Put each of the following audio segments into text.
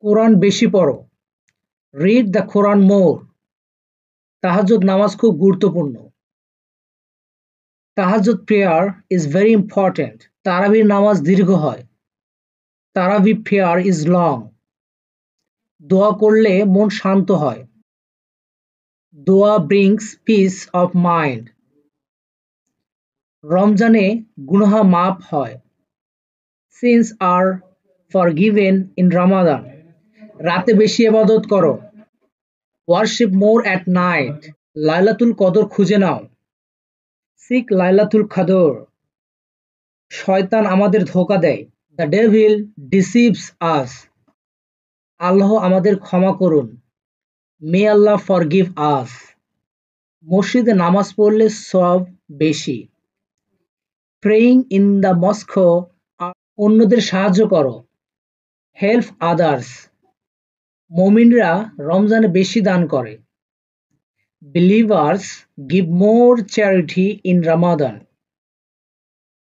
কোরআন বেশি পড়ো। Read the কোরআন মোর। তাহাজ্জুদ নামাজ খুব গুরুত্বপূর্ণ। তাহাজ্জুদ প্রেয়ার ইজ ভেরি ইম্পর্ট্যান্ট। তারাবির নামাজ দীর্ঘ হয়। তারাবি প্রেয়ার ইজ লং। দোয়া করলে মন শান্ত হয়। দোয়া ব্রিংস পিস অফ মাইন্ড। রমজানে গুনাহ মাফ হয়। Sins are forgiven in Ramadan. রাতে বেশি ইবাদত করো। Worship more at night. Laylatul Qadr খুঁজে নাও। সিক লাইলাতুল কদর। শয়তান আমাদের ধোঁকা দেয়। The devil deceives us. আল্লাহ আমাদের ক্ষমা করুন। May Allah forgive us. মসজিদে নামাজ পড়লে সওয়াব বেশি। Praying in the mosque. অন্যদের সাহায্য করো। Help others. মুমিনরা রমজানে বেশি দান করে। Believers give more charity in Ramadan.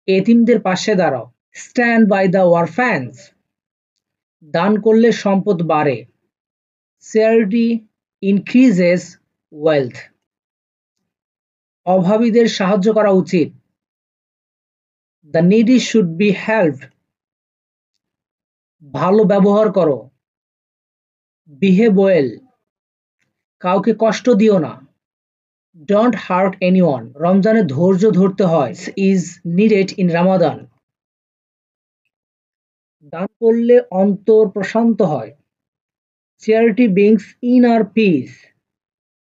এতিমদের পাশে দাঁড়াও। Stand by the orphans. দান করলে সম্পদ বাড়ে। Charity increases wealth. অভাবীদের সাহায্য করা উচিত। The needy should be helped. ভালো ব্যবহার করো। Behave well. কাউকে কষ্ট দিও না। Don't heart anyone. রমজানে ধৈর্য ধরতে হয়। Is needed in Ramadan. দান করলে অন্তর প্রশান্ত হয়। Charity brings inner piece.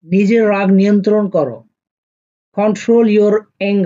নিজের রাগ নিয়ন্ত্রণ করো। Control your anger.